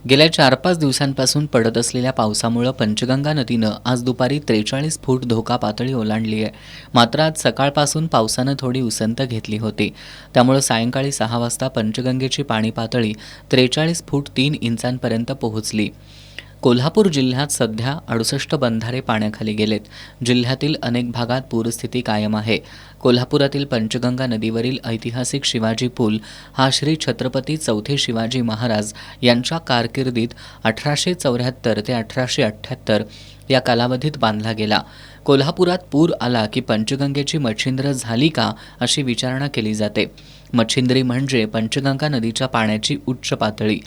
गेल्या 4-5 दिवसांपासून पडत असलेल्या पावसामुळे पंचगंगा नदीनं आज दुपारी 43 फूट धोका पातळी ओलांडली आहे. मात्र आज सकाळपासून पावसानं थोडी उसंत घेतली होती. त्यामुळे सायंकाळी 6 वाजता पंचगंगेची पाणी पातळी 43 फूट 3 इंचांपर्यंत पोहोचली. कोल्हापूर जिल्ह्यात सध्या 68 बंधारे पाण्याखाली गेलेत. जिल्ह्यातील अनेक भागात पूरस्थिती कायम आहे. कोल्हापुरातील पंचगंगा नदीवरील ऐतिहासिक शिवाजी पूल हा श्री छत्रपती चौथे शिवाजी महाराज यांच्या कारकिर्दीत 1874 ते 1878 या कालावधीत बांधला गेला. कोल्हापुरात पूर आला की पंचगंगेची मच्छिंद्र झाली का अशी विचारणा केली जाते. मच्छिंद्री म्हणजे पंचगंगा नदीच्या पाण्याची उच्च पातळी.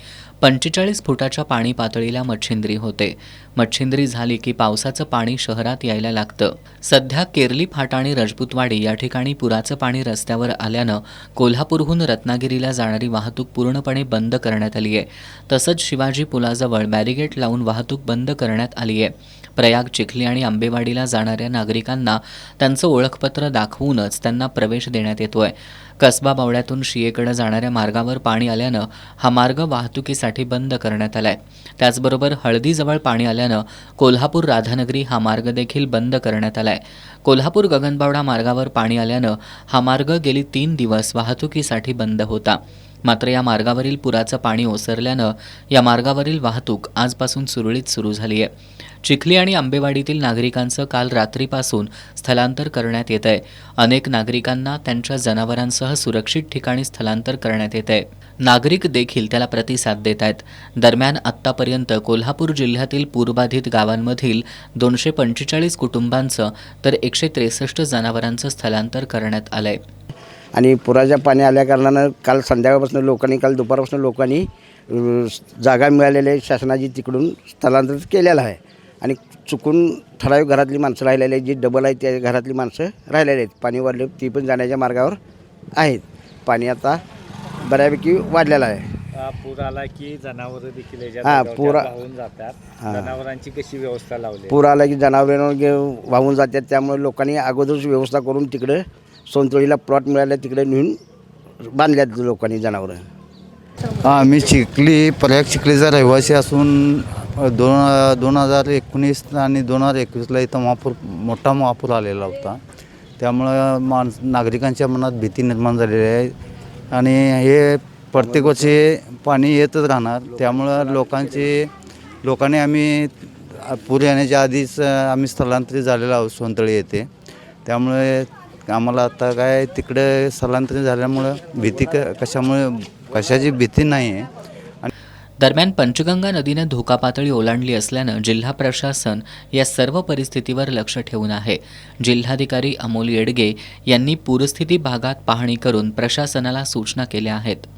45 फुटाच्या पाणी पातळीला मच्छिंद्री होते. मच्छिंद्री झाली की पावसाचं पाणी शहरात यायला लागतं. सध्या केरली फाटा आणि रजपूतवाडी या ठिकाणी पुराचं पाणी रस्त्यावर आल्यानं कोल्हापूरहून रत्नागिरीला जाणारी वाहतूक पूर्णपणे बंद करण्यात आली आहे. तसंच शिवाजी पुलाजवळ बॅरिगेट लावून वाहतूक बंद करण्यात आली आहे. प्रयाग, चिखली आणि आंबेवाडीला जाणाऱ्या नागरिकांना त्यांचं ओळखपत्र दाखवूनच त्यांना प्रवेश देण्यात येतोय. कसबा बावड्यातून शियेकडे जाणाऱ्या मार्गावर पाणी आल्यानं हा मार्ग वाहतुकीसाठी बंद करण्यात आलाय. त्याचबरोबर हळदीजवळ पाणी आल्यानं कोल्हापूर राधानगरी हा मार्ग देखील बंद करण्यात आलाय. कोल्हापूर गगनबावडा मार्गावर पाणी आल्यानं हा मार्ग गेली 3 दिवस वाहतुकीसाठी बंद होता. मात्र या मार्गावरील पुराचं पाणी ओसरल्यानं या मार्गावरील वाहतूक आजपासून सुरळीत सुरू झाली आहे. चिखली आणि आंबेवाडीतील नागरिकांचं काल रात्रीपासून स्थलांतर करण्यात येत आहे. अनेक नागरिकांना त्यांच्या जनावरांसह सुरक्षित ठिकाणी स्थलांतर करण्यात येत आहे. नागरिक देखील त्याला प्रतिसाद देत आहेत. दरम्यान आत्तापर्यंत कोल्हापूर जिल्ह्यातील पूरबाधित गावांमधील 245 कुटुंबांचं तर 163 जनावरांचं स्थलांतर करण्यात आलंय. आणि पुराच्या पाणी आल्या कारणानं काल संध्याकाळपासून काल दुपारपासून लोकांनी जागा मिळालेल्या शासनाची तिकडून स्थलांतर केलेलं आहे. आणि चुकून ठराविक घरातली माणसं राहिलेली आहेत, जी डबल आहेत त्या घरातली माणसं राहिलेली आहेत. पाणी वाढले ती पण जाण्याच्या मार्गावर आहेत. पाणी आता बऱ्यापैकी वाढलेलं आहे. पूर आला की जनावरं देखील वाहून जातात. जनावरांची कशी व्यवस्था लावली? पूर आला की जनावरांना वाहून जातात. त्यामुळे लोकांनी अगोदरच व्यवस्था करून तिकडे सोनतोळीला प्लॉट मिळाले तिकडे नेऊन बांधल्यात लोकांनी जनावरं. मी प्रयाग चिखलीचा रहिवासी असून 2019 आणि 2021ला इथं मोठा महापूर आलेला होता. त्यामुळं नागरिकांच्या मनात भीती निर्माण झालेली आहे आणि हे प्रत्येक वर्षी पाणी येतच राहणार. त्यामुळं लोकांनी आम्ही पूर येण्याच्या आधीच आम्ही स्थलांतरित झालेलो आहोत सोनतळी येथे. त्यामुळे आम्हाला आता काय तिकडे स्थलांतरित झाल्यामुळं कशाची भीती नाही आहे. दरम्यान पंचगंगा नदीने धोका पातळी ओलांडली असल्यानं जिल्हा प्रशासन या सर्व परिस्थितीवर लक्ष ठेवून आहे. जिल्हाधिकारी अमोल येडगे यांनी पूरस्थिती भागात पाहणी करून प्रशासनाला सूचना केल्या आहेत.